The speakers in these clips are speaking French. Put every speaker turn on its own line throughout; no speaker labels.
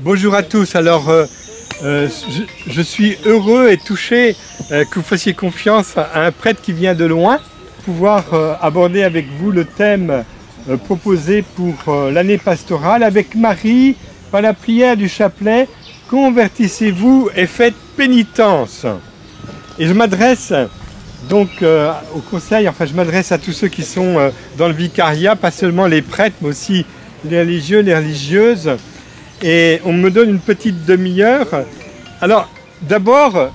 Bonjour à tous. Alors, je suis heureux et touché que vous fassiez confiance à un prêtre qui vient de loin, pouvoir aborder avec vous le thème proposé pour l'année pastorale avec Marie, par la prière du chapelet, convertissez-vous et faites pénitence. Et je m'adresse donc au conseil, enfin je m'adresse à tous ceux qui sont dans le vicariat, pas seulement les prêtres, mais aussi les religieux, les religieuses. Et on me donne une petite demi-heure. Alors, d'abord,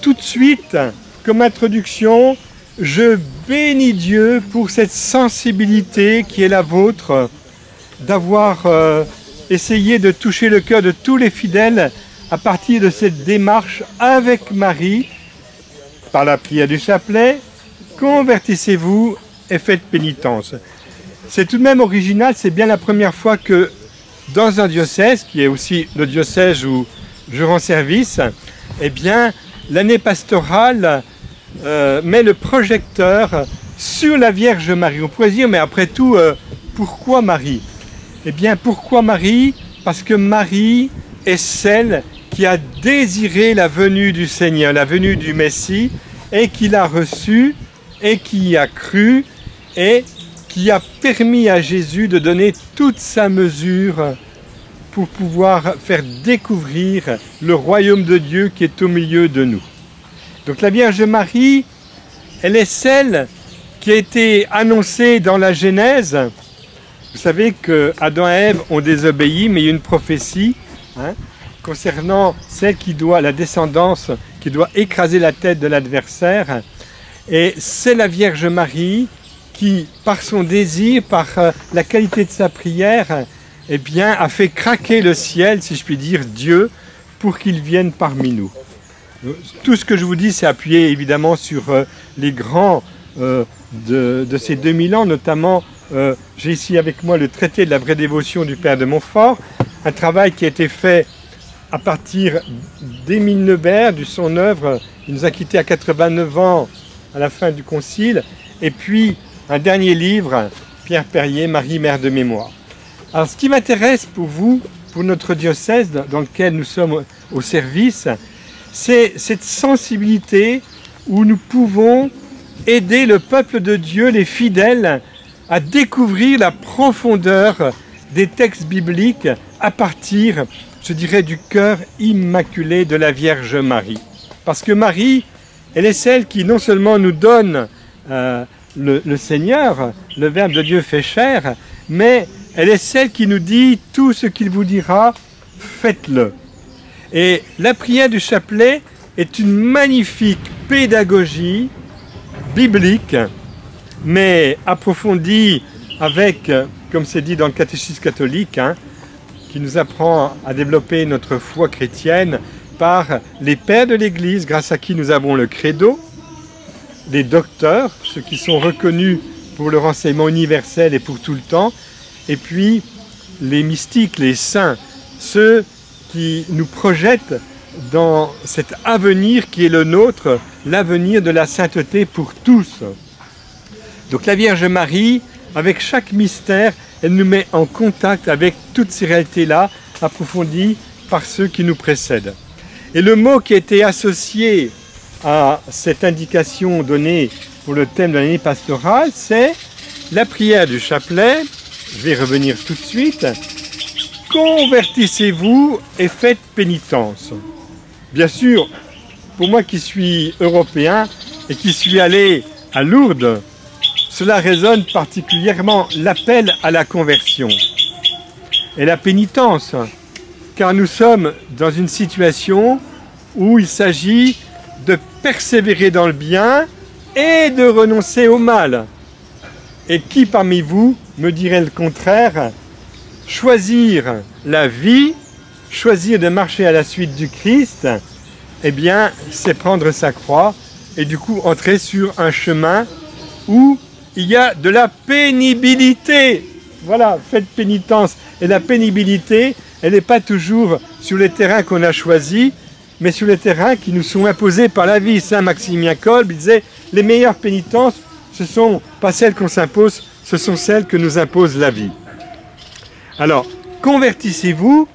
tout de suite, comme introduction, je bénis Dieu pour cette sensibilité qui est la vôtre, d'avoir essayé de toucher le cœur de tous les fidèles à partir de cette démarche avec Marie, par la prière du chapelet, convertissez-vous et faites pénitence. C'est tout de même original, c'est bien la première fois que dans un diocèse, qui est aussi le diocèse où je rends service, eh bien, l'année pastorale met le projecteur sur la Vierge Marie. On pourrait dire, mais après tout, pourquoi Marie? Eh bien, pourquoi Marie? Parce que Marie est celle qui a désiré la venue du Seigneur, la venue du Messie, et qui l'a reçue, et qui y a cru, et qui a permis à Jésus de donner toute sa mesure pour pouvoir faire découvrir le royaume de Dieu qui est au milieu de nous. Donc la Vierge Marie, elle est celle qui a été annoncée dans la Genèse. Vous savez que Adam et Ève ont désobéi, mais il y a une prophétie concernant celle qui doit, la descendance, qui doit écraser la tête de l'adversaire. Et c'est la Vierge Marie qui, par son désir, par la qualité de sa prière, eh bien, a fait craquer le ciel, si je puis dire, Dieu, pour qu'il vienne parmi nous. Tout ce que je vous dis, c'est appuyé évidemment sur les grands de ces 2000 ans, notamment, j'ai ici avec moi le traité de la vraie dévotion du Père de Montfort, un travail qui a été fait à partir d'Émile Nevers, de son œuvre. Il nous a quittés à 89 ans à la fin du Concile, et puis un dernier livre, Pierre Perrier, Marie, Mère de mémoire. Alors ce qui m'intéresse pour vous, pour notre diocèse dans lequel nous sommes au service, c'est cette sensibilité où nous pouvons aider le peuple de Dieu, les fidèles, à découvrir la profondeur des textes bibliques à partir, je dirais, du cœur immaculé de la Vierge Marie. Parce que Marie, elle est celle qui non seulement nous donne le Seigneur, le Verbe de Dieu fait chair, mais elle est celle qui nous dit tout ce qu'il vous dira, faites-le. Et la prière du chapelet est une magnifique pédagogie biblique, mais approfondie avec, comme c'est dit dans le catéchisme catholique, qui nous apprend à développer notre foi chrétienne par les pères de l'Église, grâce à qui nous avons le credo, les docteurs, ceux qui sont reconnus pour le renseignement universel et pour tout le temps, et puis les mystiques, les saints, ceux qui nous projettent dans cet avenir qui est le nôtre, l'avenir de la sainteté pour tous. Donc la Vierge Marie, avec chaque mystère, elle nous met en contact avec toutes ces réalités-là, approfondies par ceux qui nous précèdent. Et le mot qui a été associé à cette indication donnée pour le thème de l'année pastorale, c'est la prière du chapelet. Je vais revenir tout de suite. Convertissez-vous et faites pénitence. Bien sûr, pour moi qui suis européen et qui suis allé à Lourdes, cela résonne particulièrement l'appel à la conversion et la pénitence, car nous sommes dans une situation où il s'agit de persévérer dans le bien et de renoncer au mal. Et qui parmi vous me dirait le contraire? Choisir la vie, choisir de marcher à la suite du Christ, eh bien, c'est prendre sa croix et du coup entrer sur un chemin où il y a de la pénibilité. Voilà, faites pénitence. Et la pénibilité, elle n'est pas toujours sur les terrains qu'on a choisis, mais sur les terrains qui nous sont imposés par la vie. Saint Maximilien Kolbe disait, les meilleures pénitences, ce ne sont pas celles qu'on s'impose, ce sont celles que nous impose la vie. Alors, convertissez-vous,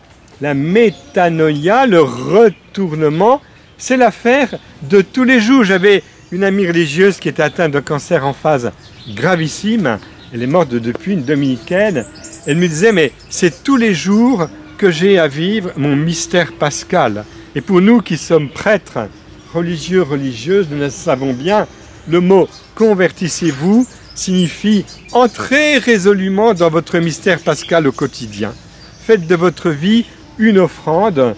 la métanoïa, le retournement, c'est l'affaire de tous les jours. J'avais une amie religieuse qui était atteinte d'un cancer en phase gravissime. Elle est morte depuis, une dominicaine. Elle me disait, mais c'est tous les jours que j'ai à vivre mon mystère pascal. Et pour nous qui sommes prêtres, religieux, religieuses, nous le savons bien, le mot « convertissez-vous » signifie « entrez résolument dans votre mystère pascal au quotidien ». Faites de votre vie une offrande,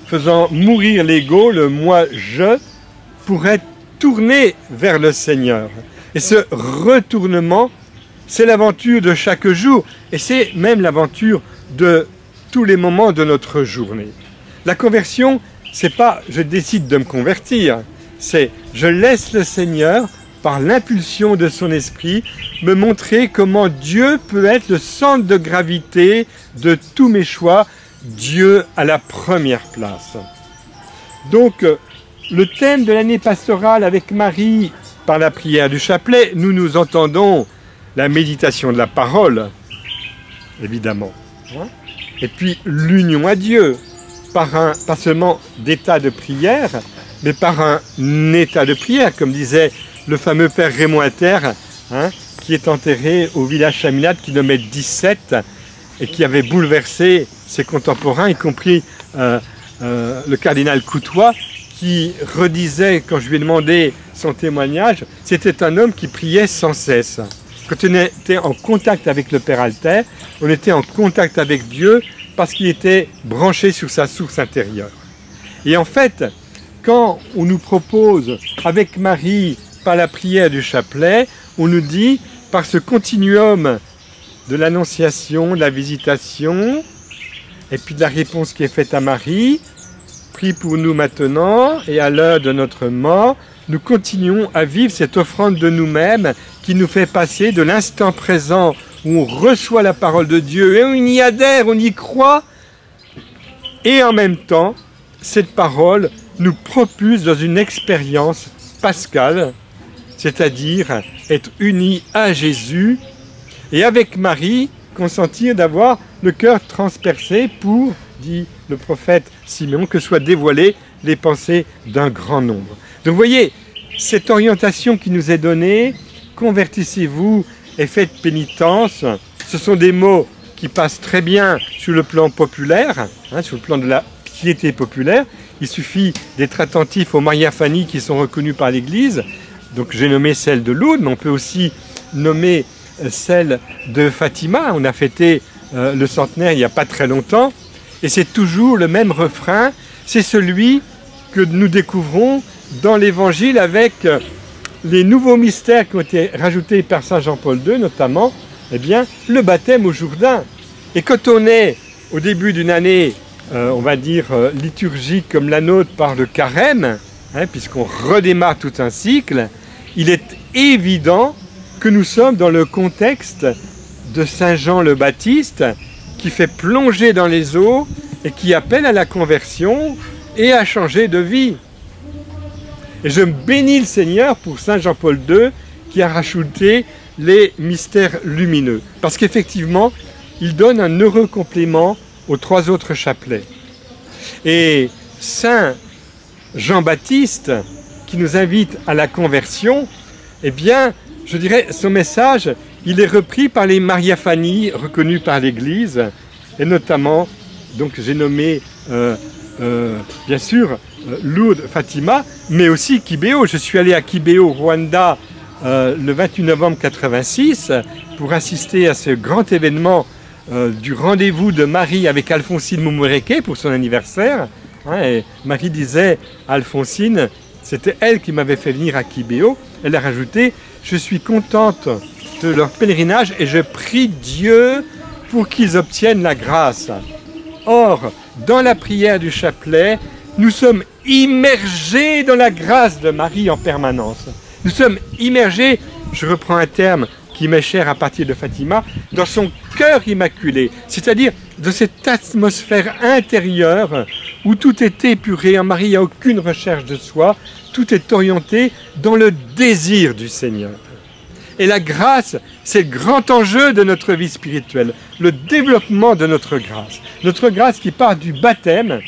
faisant mourir l'ego, le moi-je, pour être tourné vers le Seigneur. Et ce retournement, c'est l'aventure de chaque jour, et c'est même l'aventure de tous les moments de notre journée. La conversion, c'est pas « je décide de me convertir », c'est « je laisse le Seigneur, par l'impulsion de son esprit, me montrer comment Dieu peut être le centre de gravité de tous mes choix, Dieu à la première place ». Donc, le thème de l'année pastorale avec Marie, par la prière du chapelet, nous entendons la méditation de la parole, évidemment. Et puis l'union à Dieu, pas seulement d'état de prière, mais par un état de prière, comme disait le fameux père Raymond Inter, qui est enterré au village Chaminade, kilomètre 17, et qui avait bouleversé ses contemporains, y compris le cardinal Coutois, qui redisait, quand je lui ai demandé son témoignage, c'était un homme qui priait sans cesse. Quand on était en contact avec le Père Alter, on était en contact avec Dieu parce qu'il était branché sur sa source intérieure. Et en fait, quand on nous propose, avec Marie, par la prière du chapelet, on nous dit, par ce continuum de l'annonciation, de la visitation, et puis de la réponse qui est faite à Marie, prie pour nous maintenant et à l'heure de notre mort, nous continuons à vivre cette offrande de nous-mêmes qui nous fait passer de l'instant présent où on reçoit la parole de Dieu et on y adhère, on y croit, et en même temps, cette parole nous propulse dans une expérience pascale, c'est-à-dire être unis à Jésus et avec Marie, consentir d'avoir le cœur transpercé pour, dit le prophète Simeon, que soient dévoilées les pensées d'un grand nombre. Donc vous voyez, cette orientation qui nous est donnée, convertissez-vous et faites pénitence, ce sont des mots qui passent très bien sur le plan populaire, sur le plan de la piété populaire. Il suffit d'être attentif aux Mariaphanies qui sont reconnues par l'Église. Donc j'ai nommé celle de Lourdes, mais on peut aussi nommer celle de Fatima. On a fêté le centenaire il n'y a pas très longtemps. Et c'est toujours le même refrain, c'est celui que nous découvrons dans l'Évangile avec les nouveaux mystères qui ont été rajoutés par Saint Jean-Paul II, notamment le baptême au Jourdain. Et quand on est au début d'une année, on va dire liturgique comme la nôtre par le carême, puisqu'on redémarre tout un cycle, il est évident que nous sommes dans le contexte de Saint Jean le Baptiste, qui fait plonger dans les eaux et qui appelle à la conversion et à changer de vie. Et je bénis le Seigneur pour Saint Jean-Paul II qui a rajouté les mystères lumineux. Parce qu'effectivement, il donne un heureux complément aux trois autres chapelets. Et Saint Jean-Baptiste, qui nous invite à la conversion, eh bien, je dirais, son message, il est repris par les Mariaphanies reconnues par l'Église, et notamment, donc j'ai nommé, bien sûr, Lourdes, Fatima, mais aussi Kibéo. Je suis allé à Kibéo, Rwanda, le 28 novembre 86, pour assister à ce grand événement du rendez-vous de Marie avec Alphonsine Mumuréké pour son anniversaire. Et Marie disait à Alphonsine, c'était elle qui m'avait fait venir à Kibéo, elle a rajouté « Je suis contente de leur pèlerinage et je prie Dieu pour qu'ils obtiennent la grâce. » Or, dans la prière du chapelet, nous sommes immergés dans la grâce de Marie en permanence. Nous sommes immergés, je reprends un terme qui m'est cher à partir de Fatima, dans son cœur immaculé, c'est-à-dire de cette atmosphère intérieure où tout est épuré. En Marie, il n'y a aucune recherche de soi, tout est orienté dans le désir du Seigneur. Et la grâce, c'est le grand enjeu de notre vie spirituelle, le développement de notre grâce. Notre grâce qui part du baptême.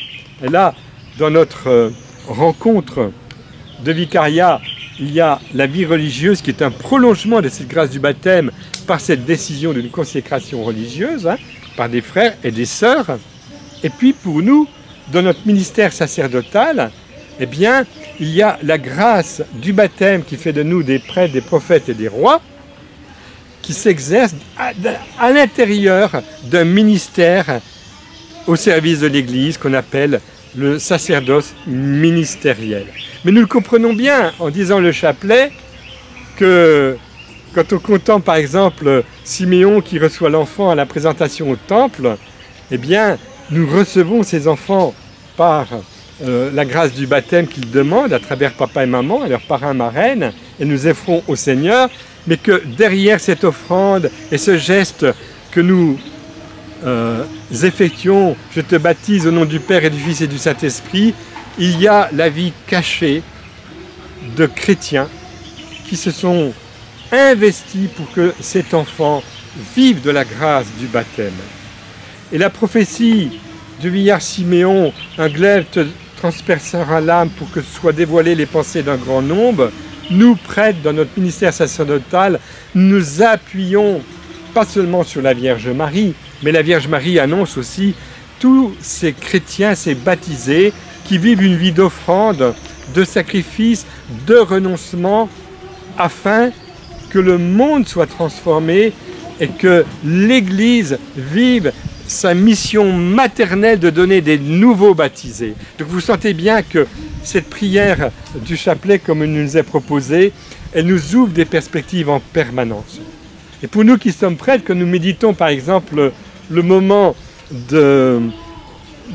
Et là, dans notre rencontre de vicariat, il y a la vie religieuse qui est un prolongement de cette grâce du baptême par cette décision d'une consécration religieuse, par des frères et des sœurs. Et puis pour nous, dans notre ministère sacerdotal, eh bien, il y a la grâce du baptême qui fait de nous des prêtres, des prophètes et des rois, qui s'exerce à l'intérieur d'un ministère au service de l'Église qu'on appelle le sacerdoce ministériel. Mais nous le comprenons bien en disant le chapelet que quand on contemple par exemple Siméon qui reçoit l'enfant à la présentation au temple, eh bien, nous recevons ces enfants par la grâce du baptême qu'ils demandent à travers papa et maman, et leurs parrains, marraines, et nous offrons au Seigneur, mais que derrière cette offrande et ce geste que nous effectuons, je te baptise au nom du Père et du Fils et du Saint-Esprit, il y a la vie cachée de chrétiens qui se sont investis pour que cet enfant vive de la grâce du baptême. Et la prophétie du vieillard Siméon, un glaive te transpercera l'âme pour que soient dévoilées les pensées d'un grand nombre, nous prêtres dans notre ministère sacerdotal, nous appuyons pas seulement sur la Vierge Marie, mais la Vierge Marie annonce aussi tous ces chrétiens, ces baptisés, qui vivent une vie d'offrande, de sacrifice, de renoncement, afin que le monde soit transformé et que l'Église vive sa mission maternelle de donner des nouveaux baptisés. Donc vous sentez bien que cette prière du chapelet, comme il nous est proposée, elle nous ouvre des perspectives en permanence. Et pour nous qui sommes prêtres, que nous méditons par exemple le moment de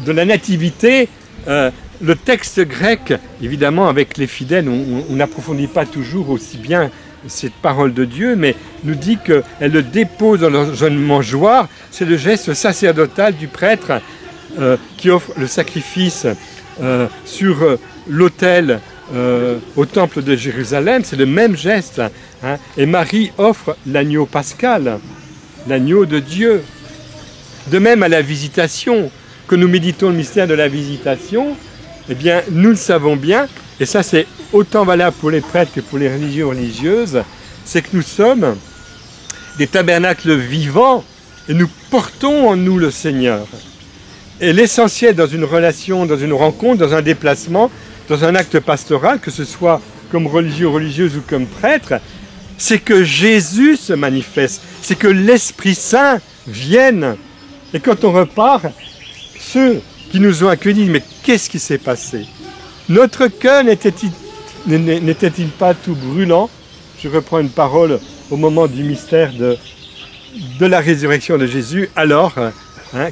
la nativité, le texte grec, évidemment avec les fidèles, on n'approfondit pas toujours aussi bien cette parole de Dieu, mais nous dit qu'elle le dépose dans leur jeune mangeoire. C'est le geste sacerdotal du prêtre qui offre le sacrifice sur l'autel au temple de Jérusalem. C'est le même geste. Hein. Et Marie offre l'agneau pascal, l'agneau de Dieu. De même à la visitation, que nous méditons le mystère de la visitation, eh bien, nous le savons bien, et ça c'est autant valable pour les prêtres que pour les religieux religieuses, c'est que nous sommes des tabernacles vivants et nous portons en nous le Seigneur. Et l'essentiel dans une relation, dans une rencontre, dans un déplacement, dans un acte pastoral, que ce soit comme religieux, religieuse ou comme prêtre, c'est que Jésus se manifeste, c'est que l'Esprit Saint vienne. Et quand on repart, ceux qui nous ont accueillis, mais qu'est-ce qui s'est passé? Notre cœur n'était-il pas tout brûlant? Je reprends une parole au moment du mystère de la résurrection de Jésus, alors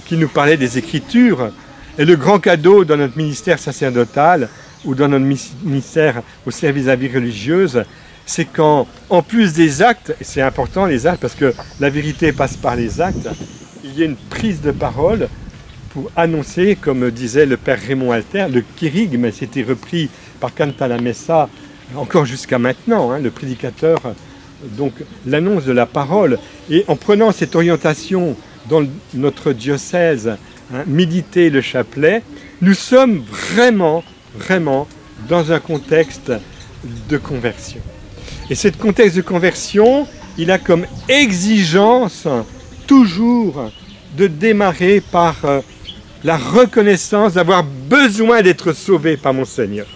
qui nous parlait des Écritures. Et le grand cadeau dans notre ministère sacerdotal ou dans notre ministère au service de la vie religieuse, c'est qu'en plus des actes, et c'est important les actes parce que la vérité passe par les actes, il y a une prise de parole pour annoncer, comme disait le père Raymond Alter, le kérygme, c'était repris par Cantalamessa encore jusqu'à maintenant, le prédicateur, donc l'annonce de la parole. Et en prenant cette orientation dans notre diocèse, méditer le chapelet, nous sommes vraiment dans un contexte de conversion. Et ce contexte de conversion, il a comme exigence toujours de démarrer par la reconnaissance d'avoir besoin d'être sauvé par mon Seigneur.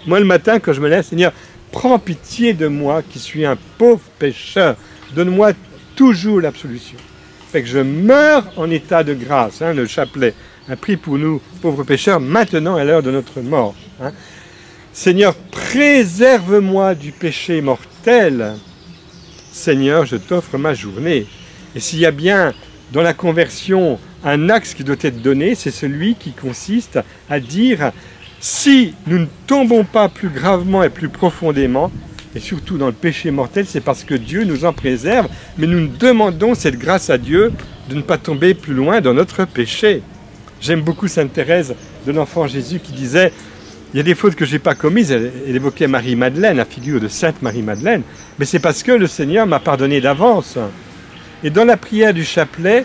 Moi, le matin, quand je me lève, Seigneur, prends pitié de moi qui suis un pauvre pécheur. Donne-moi toujours l'absolution. Fait que je meurs en état de grâce. Le chapelet, prie pour nous, pauvres pécheurs, maintenant à l'heure de notre mort. Seigneur, préserve-moi du péché mortel. Seigneur, je t'offre ma journée. Et s'il y a bien dans la conversion un axe qui doit être donné, c'est celui qui consiste à dire si nous ne tombons pas plus gravement et plus profondément, et surtout dans le péché mortel, c'est parce que Dieu nous en préserve, mais nous demandons cette grâce à Dieu de ne pas tomber plus loin dans notre péché. J'aime beaucoup Sainte Thérèse de l'Enfant Jésus qui disait il y a des fautes que je n'ai pas commises. Elle évoquait Marie-Madeleine, la figure de Sainte Marie-Madeleine. Mais c'est parce que le Seigneur m'a pardonné d'avance. Et dans la prière du chapelet,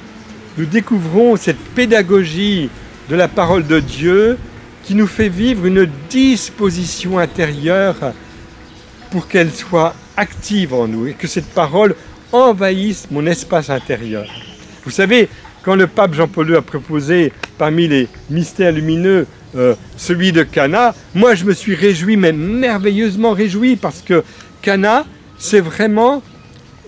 nous découvrons cette pédagogie de la parole de Dieu qui nous fait vivre une disposition intérieure pour qu'elle soit active en nous et que cette parole envahisse mon espace intérieur. Vous savez, quand le pape Jean-Paul II a proposé parmi les mystères lumineux celui de Cana, moi je me suis réjoui, mais merveilleusement réjoui, parce que Cana, c'est vraiment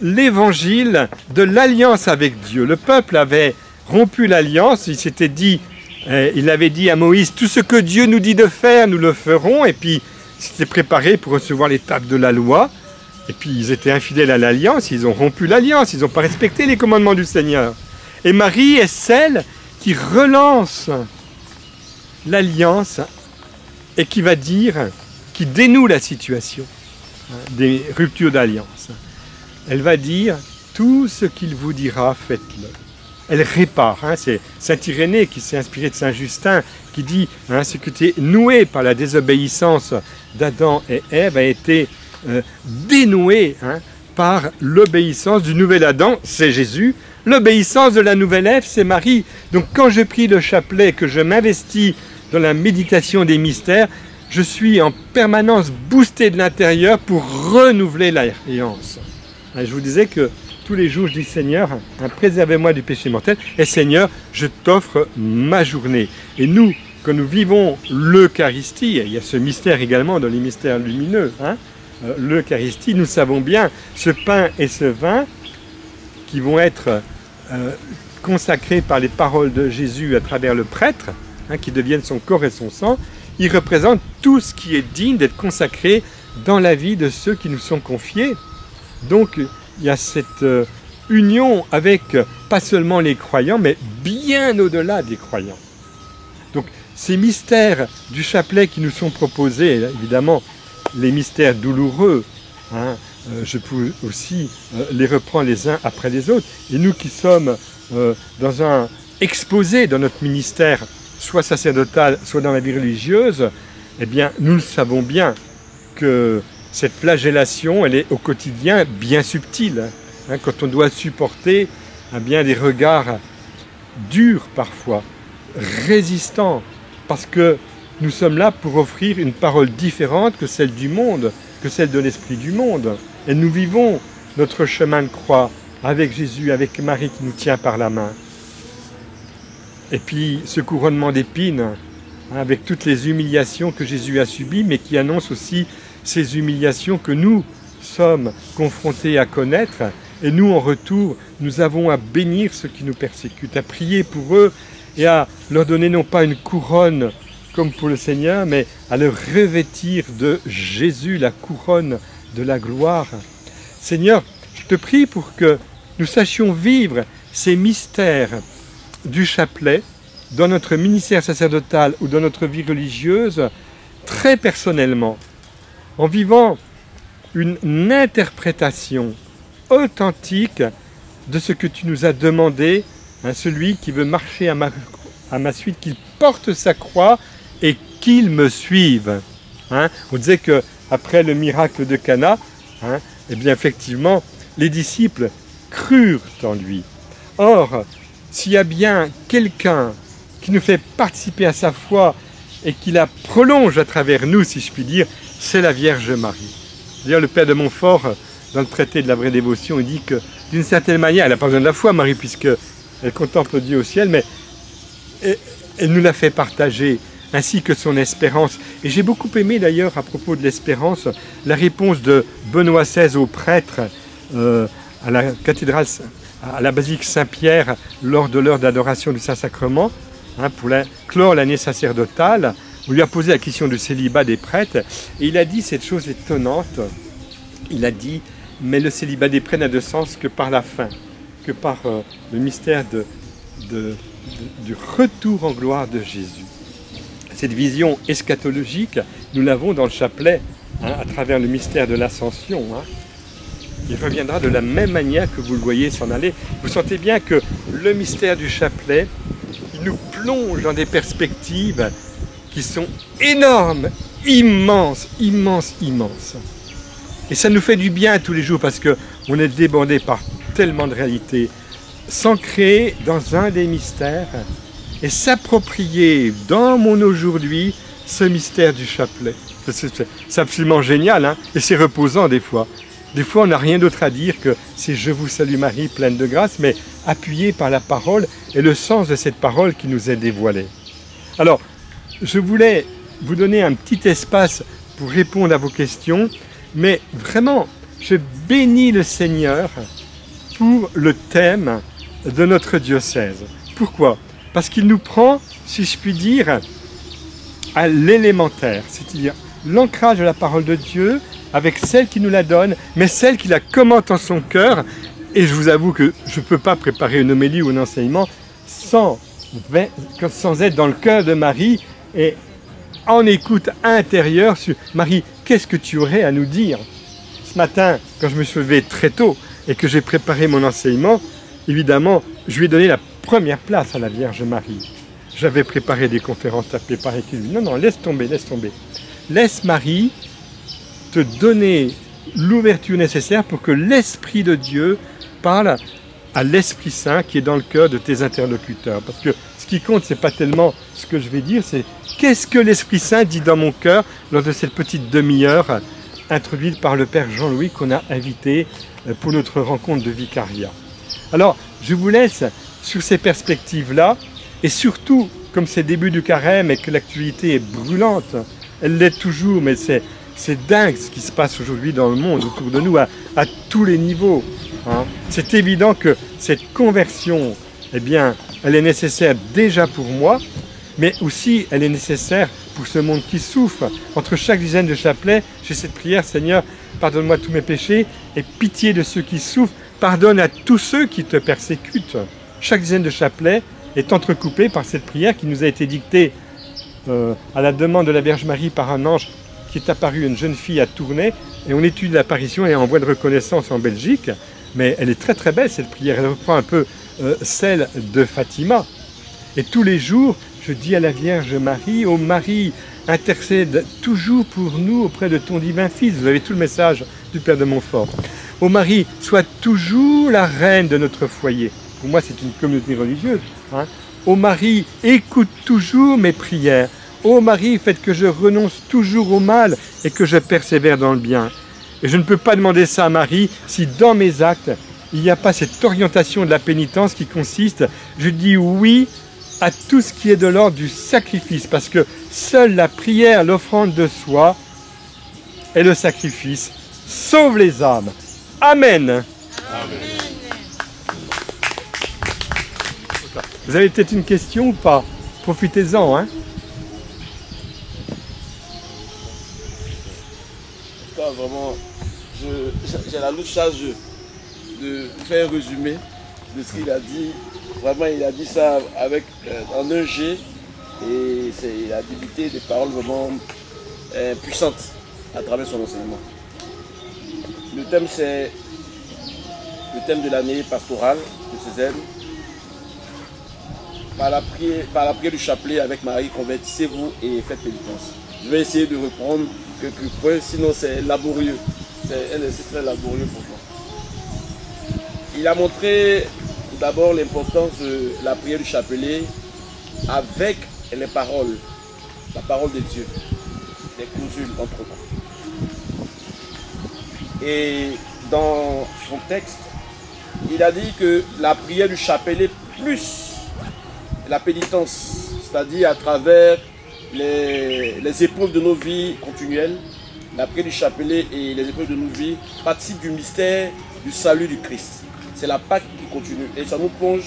l'évangile de l'alliance avec Dieu. Le peuple avait rompu l'alliance, il s'était dit, il avait dit à Moïse, tout ce que Dieu nous dit de faire, nous le ferons, et puis ils s'étaient préparés pour recevoir l'étape de la loi, et puis ils étaient infidèles à l'alliance, ils ont rompu l'alliance, ils n'ont pas respecté les commandements du Seigneur. Et Marie est celle qui relance l'alliance et qui va dire, qui dénoue la situation des ruptures d'alliance. Elle va dire, tout ce qu'il vous dira, faites-le. Elle répare, c'est saint Irénée qui s'est inspiré de saint Justin, qui dit, ce qui était noué par la désobéissance d'Adam et Ève a été dénoué par l'obéissance du nouvel Adam, c'est Jésus. L'obéissance de la nouvelle Ève, c'est Marie. Donc quand je prie le chapelet, que je m'investis dans la méditation des mystères, je suis en permanence boosté de l'intérieur pour renouveler l'alliance. Je vous disais que tous les jours, je dis Seigneur, préservez-moi du péché mortel, et Seigneur, je t'offre ma journée. Et nous, quand nous vivons l'Eucharistie, il y a ce mystère également dans les mystères lumineux, l'Eucharistie, nous savons bien, ce pain et ce vin qui vont être consacrés par les paroles de Jésus à travers le prêtre, qui deviennent son corps et son sang, ils représentent tout ce qui est digne d'être consacré dans la vie de ceux qui nous sont confiés. Donc, il y a cette union avec pas seulement les croyants, mais bien au-delà des croyants. Donc, ces mystères du chapelet qui nous sont proposés, évidemment, les mystères douloureux, je peux aussi les reprendre les uns après les autres. Et nous qui sommes dans un exposé dans notre ministère, soit sacerdotal, soit dans la vie religieuse, eh bien, nous le savons bien que cette flagellation, elle est au quotidien bien subtile. Quand on doit supporter bien des regards durs parfois, résistants, parce que nous sommes là pour offrir une parole différente que celle du monde, que celle de l'esprit du monde. Et nous vivons notre chemin de croix avec Jésus, avec Marie qui nous tient par la main. Et puis ce couronnement d'épines, avec toutes les humiliations que Jésus a subies, mais qui annonce aussi ces humiliations que nous sommes confrontés à connaître. Et nous, en retour, nous avons à bénir ceux qui nous persécutent, à prier pour eux et à leur donner non pas une couronne comme pour le Seigneur, mais à leur revêtir de Jésus la couronne de la gloire. Seigneur, je te prie pour que nous sachions vivre ces mystères du chapelet dans notre ministère sacerdotal ou dans notre vie religieuse très personnellement, en vivant une interprétation authentique de ce que tu nous as demandé, celui qui veut marcher à ma suite, qu'il porte sa croix et qu'il me suive. On disait qu'après le miracle de Cana, eh bien effectivement, les disciples crurent en lui. Or, s'il y a bien quelqu'un qui nous fait participer à sa foi et qui la prolonge à travers nous, si je puis dire, c'est la Vierge Marie. D'ailleurs, le Père de Montfort, dans le traité de la vraie dévotion, il dit que d'une certaine manière, elle n'a pas besoin de la foi, Marie, puisqu'elle contemple Dieu au ciel, mais elle nous l'a fait partager, ainsi que son espérance. Et j'ai beaucoup aimé d'ailleurs, à propos de l'espérance, la réponse de Benoît XVI au prêtre à la cathédrale, à la basilique Saint-Pierre, lors de l'heure d'adoration du Saint-Sacrement, pour clore l'année sacerdotale. On lui a posé la question du célibat des prêtres, et il a dit cette chose étonnante. Il a dit, mais le célibat des prêtres n'a de sens que par la fin, que par le mystère du retour en gloire de Jésus. Cette vision eschatologique, nous l'avons dans le chapelet, à travers le mystère de l'ascension. Il reviendra de la même manière que vous le voyez s'en aller. Vous sentez bien que le mystère du chapelet, il nous plonge dans des perspectives qui sont énormes, immense, immense, immense. Et ça nous fait du bien tous les jours parce qu'on est débordé par tellement de réalités. S'ancrer dans un des mystères et s'approprier dans mon aujourd'hui ce mystère du chapelet. C'est absolument génial, hein, et c'est reposant des fois. Des fois, on n'a rien d'autre à dire que c'est « Je vous salue Marie, pleine de grâce », mais appuyé par la parole et le sens de cette parole qui nous est dévoilée. Alors, je voulais vous donner un petit espace pour répondre à vos questions, mais vraiment, je bénis le Seigneur pour le thème de notre diocèse. Pourquoi? Parce qu'il nous prend, si je puis dire, à l'élémentaire, c'est-à-dire l'ancrage de la parole de Dieu avec celle qui nous la donne, mais celle qui la commente en son cœur. Et je vous avoue que je ne peux pas préparer une homélie ou un enseignement sans être dans le cœur de Marie et en écoute intérieure sur Marie, qu'est-ce que tu aurais à nous dire? Ce matin, quand je me suis levé très tôt et que j'ai préparé mon enseignement, évidemment, je lui ai donné la première place à la Vierge Marie. J'avais préparé des conférences à préparer. Non, non, laisse tomber, laisse tomber. Laisse Marie te donner l'ouverture nécessaire pour que l'Esprit de Dieu parle à l'Esprit Saint qui est dans le cœur de tes interlocuteurs. Parce que ce qui compte, ce n'est pas tellement ce que je vais dire, c'est qu'est-ce que l'Esprit Saint dit dans mon cœur lors de cette petite demi-heure introduite par le Père Jean-Louis qu'on a invité pour notre rencontre de vicariat. Alors, je vous laisse sur ces perspectives-là et surtout, comme c'est le début du carême et que l'actualité est brûlante, elle l'est toujours, mais c'est dingue ce qui se passe aujourd'hui dans le monde, autour de nous, à tous les niveaux. Hein. C'est évident que cette conversion, eh bien, elle est nécessaire déjà pour moi, mais aussi elle est nécessaire pour ce monde qui souffre. Entre chaque dizaine de chapelets, j'ai cette prière, Seigneur, pardonne-moi tous mes péchés, et pitié de ceux qui souffrent, pardonne à tous ceux qui te persécutent. Chaque dizaine de chapelets est entrecoupée par cette prière qui nous a été dictée à la demande de la Vierge Marie par un ange qui est apparu à une jeune fille à Tournai, et on étudie l'apparition et en voie de reconnaissance en Belgique, mais elle est très très belle cette prière, elle reprend un peu celle de Fatima. Et tous les jours, je dis à la Vierge Marie, ô Marie, intercède toujours pour nous auprès de ton divin Fils. Vous avez tout le message du Père de Montfort. Ô Marie, sois toujours la reine de notre foyer. Pour moi, c'est une communauté religieuse. Hein. Ô Marie, écoute toujours mes prières. Ô Marie, faites que je renonce toujours au mal et que je persévère dans le bien. Et je ne peux pas demander ça à Marie si dans mes actes, il n'y a pas cette orientation de la pénitence qui consiste, je dis oui à tout ce qui est de l'ordre du sacrifice, parce que seule la prière, l'offrande de soi et le sacrifice sauvent les âmes. Amen. Amen. Vous avez peut-être une question ou pas? Profitez-en, hein.
Vraiment, j'ai la lourde charge de faire un résumé de ce qu'il a dit. Vraiment, il a dit ça avec en un G et il a débuté des paroles vraiment puissantes à travers son enseignement. Le thème, c'est le thème de l'année pastorale de Cézanne. Par la prière du chapelet avec Marie, convertissez-vous et faites pénitence. Je vais essayer de reprendre quelques points, sinon c'est laborieux. C'est très laborieux pour moi. Il a montré tout d'abord l'importance de la prière du chapelet avec les paroles, la parole de Dieu, les clausules entre nous. Et dans son texte, il a dit que la prière du chapelet plus la pénitence, c'est-à-dire à travers les épreuves de nos vies continuelles, la prière du chapelet et les épreuves de nos vies participent du mystère du salut du Christ. C'est la Pâque qui continue et ça nous plonge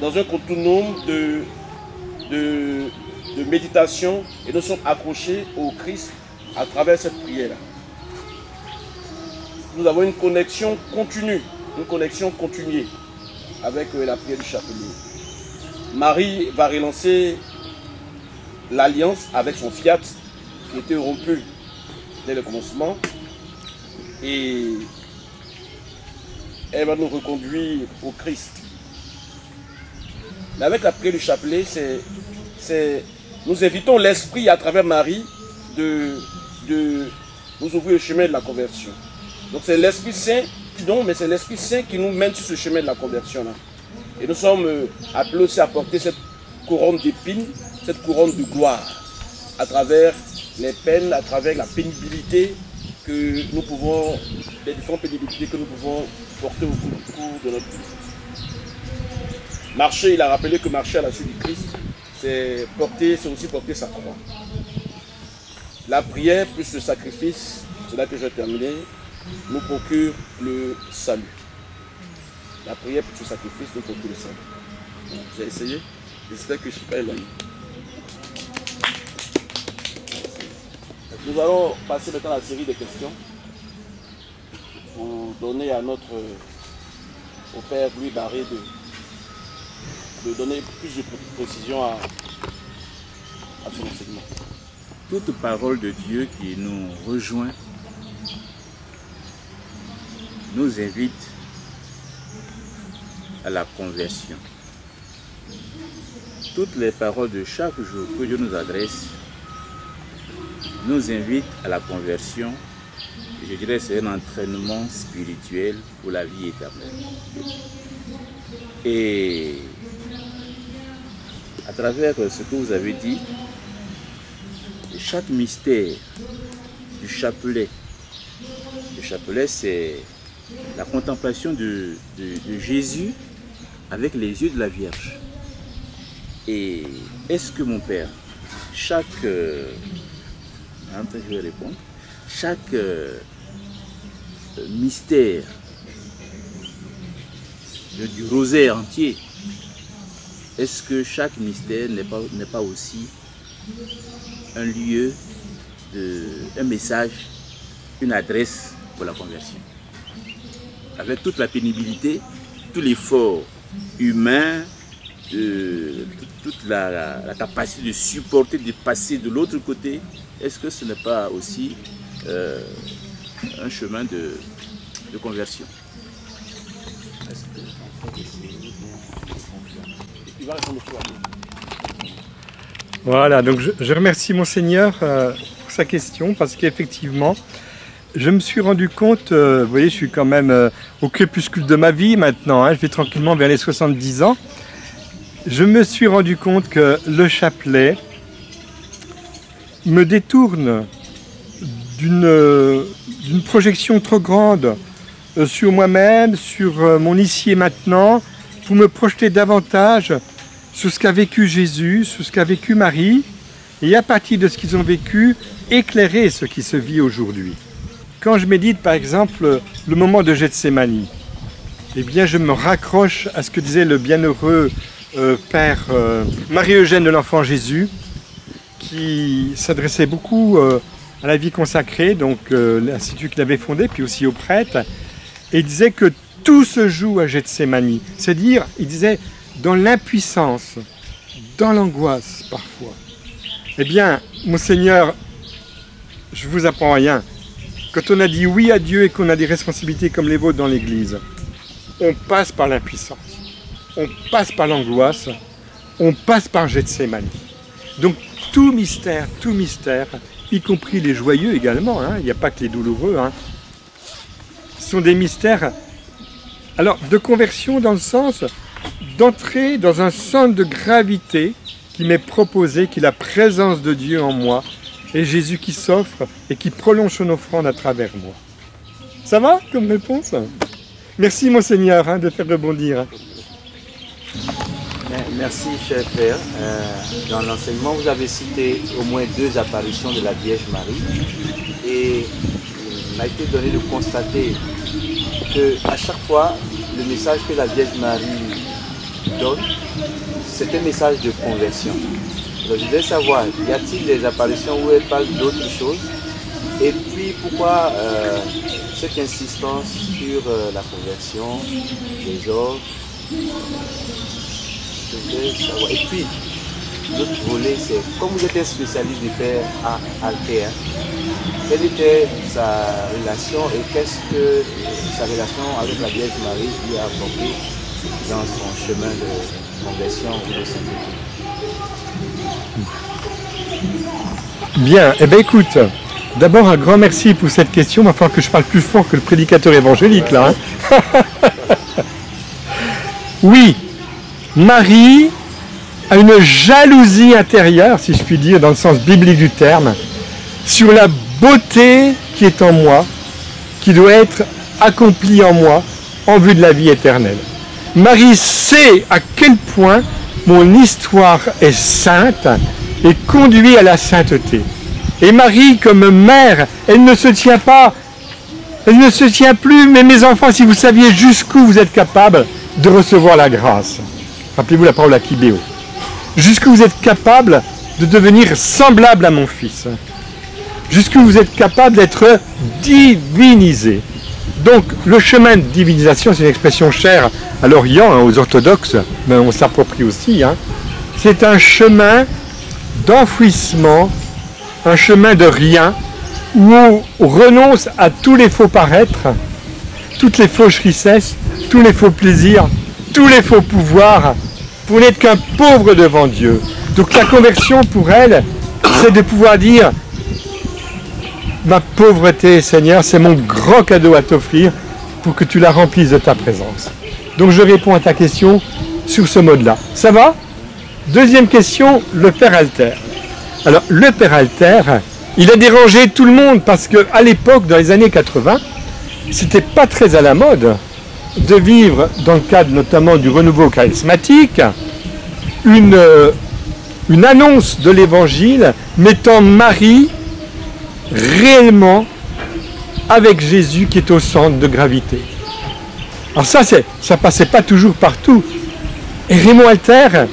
dans un continuum de méditation et nous sommes accrochés au Christ à travers cette prière-là. Nous avons une connexion continue, une connexion continuée avec la prière du chapelet. Marie va relancer l'alliance avec son fiat qui était rompu dès le commencement et elle va nous reconduire au Christ. Mais avec la prière du chapelet, nous invitons l'Esprit à travers Marie de de nous ouvrir le chemin de la conversion. Donc c'est l'Esprit Saint, mais c'est l'Esprit Saint qui nous mène sur ce chemin de la conversion-là. Et nous sommes appelés aussi à porter cette couronne d'épines, cette couronne de gloire, à travers les peines, à travers la pénibilité que nous pouvons, les différentes pénibilités que nous pouvons porter au cours de notre vie. Marcher, il a rappelé que marcher à la suite du Christ, c'est aussi porter sa croix. La prière plus le sacrifice, c'est là que je vais terminer, nous procure le salut. La prière plus le sacrifice nous procure le salut. Vous avez essayé? J'espère que je ne suis pas éloigné. Nous allons passer maintenant à la série de questions pour donner à au Père Louis Barré de donner plus de précision à son enseignement.
Toute parole de Dieu qui nous rejoint nous invite à la conversion. Toutes les paroles de chaque jour que Dieu nous adresse nous invitent à la conversion. Et je dirais que c'est un entraînement spirituel pour la vie éternelle. Et à travers ce que vous avez dit, chaque mystère du chapelet, c'est la contemplation de Jésus avec les yeux de la Vierge. Et est-ce que mon Père, je vais répondre, chaque mystère du rosaire entier, est-ce que chaque mystère n'est pas aussi un lieu, un message, une adresse pour la conversion? Avec toute la pénibilité, tout l'effort humain, toute la capacité de supporter, de passer de l'autre côté, est-ce que ce n'est pas aussi un chemin de conversion?
Voilà, donc je remercie Monseigneur pour sa question, parce qu'effectivement, je me suis rendu compte, vous voyez, je suis quand même au crépuscule de ma vie maintenant, je vais tranquillement vers les 70 ans. Je me suis rendu compte que le chapelet me détourne d'une projection trop grande sur moi-même, sur mon ici et maintenant, pour me projeter davantage sur ce qu'a vécu Jésus, sur ce qu'a vécu Marie, et à partir de ce qu'ils ont vécu, éclairer ce qui se vit aujourd'hui. Quand je médite par exemple le moment de Gethsémani, eh bien je me raccroche à ce que disait le bienheureux Père Marie-Eugène de l'Enfant Jésus, qui s'adressait beaucoup à la vie consacrée, donc l'institut qu'il avait fondé, puis aussi aux prêtres, et il disait que tout se joue à Gethsémani. C'est-à-dire, il disait, dans l'impuissance, dans l'angoisse parfois. Eh bien, Monseigneur, je vous apprends rien. Quand on a dit oui à Dieu et qu'on a des responsabilités comme les vôtres dans l'Église, on passe par l'impuissance, on passe par l'angoisse, on passe par Gethsémani. Donc tout mystère, y compris les joyeux également, hein, il n'y a pas que les douloureux, hein, sont des mystères alors de conversion dans le sens d'entrer dans un centre de gravité qui m'est proposé, qui est la présence de Dieu en moi, et Jésus qui s'offre et qui prolonge son offrande à travers moi. Ça va comme réponse? Merci Monseigneur de faire rebondir.
Merci cher Père. Dans l'enseignement, vous avez cité au moins 2 apparitions de la Vierge Marie. Et il m'a été donné de constater qu'à chaque fois, le message que la Vierge Marie donne, c'est un message de conversion. Donc, je voudrais savoir, y a-t-il des apparitions où elle parle d'autre chose? Et puis pourquoi cette insistance sur la conversion, les ordres? Je voudrais savoir. Et puis, l'autre volet, c'est comme vous êtes un spécialiste du Père Alter, quelle était sa relation et qu'est-ce que sa relation avec la Vierge Marie lui a apporté dans son chemin de conversion ou de sainteté?
Bien, eh bien écoute, D'abord, un grand merci pour cette question. Il va falloir que je parle plus fort que le prédicateur évangélique, là. Hein. Oui, Marie a une jalousie intérieure, si je puis dire, dans le sens biblique du terme, sur la beauté qui est en moi, qui doit être accomplie en moi, en vue de la vie éternelle. Marie sait à quel point mon histoire est sainte et conduit à la sainteté. Et Marie, comme mère, elle ne se tient pas, elle ne se tient plus, mais mes enfants, si vous saviez jusqu'où vous êtes capables de recevoir la grâce. Rappelez-vous la parole à Kibéo. Jusqu'où vous êtes capable de devenir semblable à mon fils. Jusqu'où vous êtes capable d'être divinisé. Donc, le chemin de divinisation, c'est une expression chère à l'Orient, hein, aux orthodoxes, mais on s'approprie aussi. Hein. C'est un chemin d'enfouissement, un chemin de rien, où on renonce à tous les faux paraître, toutes les fausses richesses, tous les faux plaisirs, tous les faux pouvoirs, pour n'être qu'un pauvre devant Dieu. Donc la conversion pour elle, c'est de pouvoir dire, ma pauvreté, Seigneur, c'est mon grand cadeau à t'offrir pour que tu la remplisses de ta présence. Donc je réponds à ta question sur ce mode-là. Ça va? Deuxième question, le Père Alter. Alors, le Père Alter, il a dérangé tout le monde parce qu'à l'époque, dans les années 80, c'était pas très à la mode de vivre, dans le cadre notamment du renouveau charismatique, une annonce de l'évangile mettant Marie réellement avec Jésus qui est au centre de gravité. Alors ça passait pas toujours partout. Et Raymond Alter,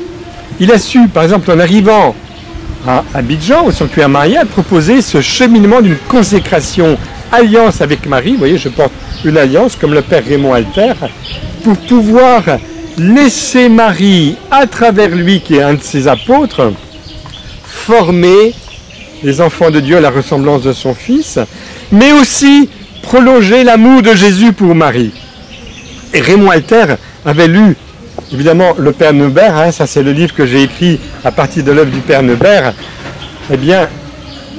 il a su, par exemple, en arrivant à Abidjan, au sanctuaire marial, proposer ce cheminement d'une consécration, alliance avec Marie. Vous voyez, je porte une alliance, comme le Père Raymond Alter, pour pouvoir laisser Marie, à travers lui, qui est un de ses apôtres, former les enfants de Dieu à la ressemblance de son Fils, mais aussi prolonger l'amour de Jésus pour Marie. Et Raymond Alter avait lu, évidemment, le Père Neubert, hein, ça c'est le livre que j'ai écrit à partir de l'œuvre du Père Neubert. Eh bien,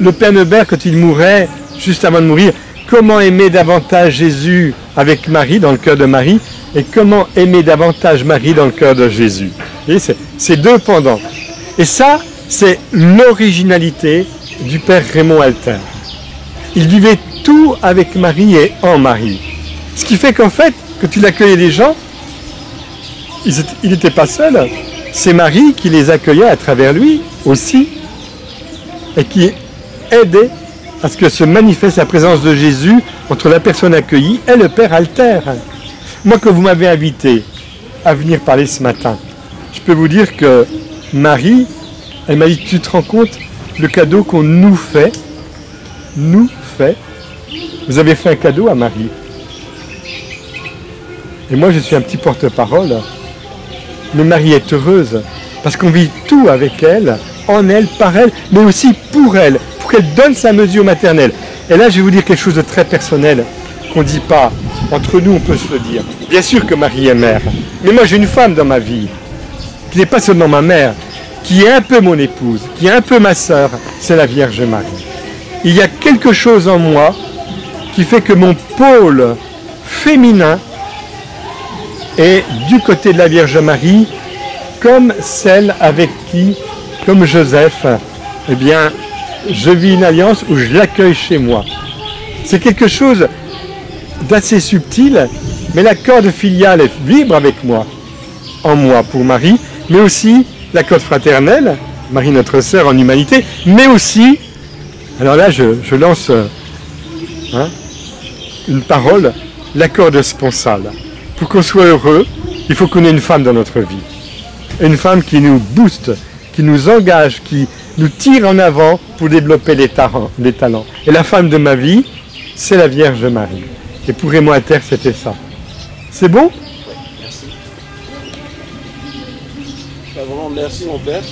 le Père Neubert, quand il mourait, juste avant de mourir, comment aimer davantage Jésus avec Marie, dans le cœur de Marie, et comment aimer davantage Marie dans le cœur de Jésus. Et c'est deux pendants. Et ça, c'est l'originalité du Père Raymond Alter. Il vivait tout avec Marie et en Marie. Ce qui fait qu'en fait, quand il accueillait les gens, il n'était pas seul. C'est Marie qui les accueillait à travers lui aussi et qui aidait à ce que se manifeste la présence de Jésus entre la personne accueillie et le Père Alter. Moi, que vous m'avez invité à venir parler ce matin, je peux vous dire que Marie, elle m'a dit, tu te rends compte le cadeau qu'on nous fait. Vous avez fait un cadeau à Marie. Et moi, je suis un petit porte-parole. Mais Marie est heureuse parce qu'on vit tout avec elle, en elle, par elle, mais aussi pour qu'elle donne sa mesure maternelle. Et là, je vais vous dire quelque chose de très personnel qu'on ne dit pas. Entre nous, on peut se le dire. Bien sûr que Marie est mère. Mais moi, j'ai une femme dans ma vie qui n'est pas seulement ma mère, qui est un peu mon épouse, qui est un peu ma sœur, c'est la Vierge Marie. Il y a quelque chose en moi qui fait que mon pôle féminin est du côté de la Vierge Marie, comme celle avec qui, comme Joseph, eh bien, je vis une alliance où je l'accueille chez moi. C'est quelque chose d'assez subtil, mais la corde filiale vibre avec moi, en moi pour Marie, mais aussi la corde fraternelle, Marie notre sœur en humanité, mais aussi, alors là je lance une parole, la corde sponsale. Pour qu'on soit heureux, il faut qu'on ait une femme dans notre vie. Une femme qui nous booste, qui nous engage, qui nous tire en avant pour développer les talents. Et la femme de ma vie, c'est la Vierge Marie. Et pour Raymond Alter, c'était ça. C'est bon?
Merci. Vraiment, merci mon père.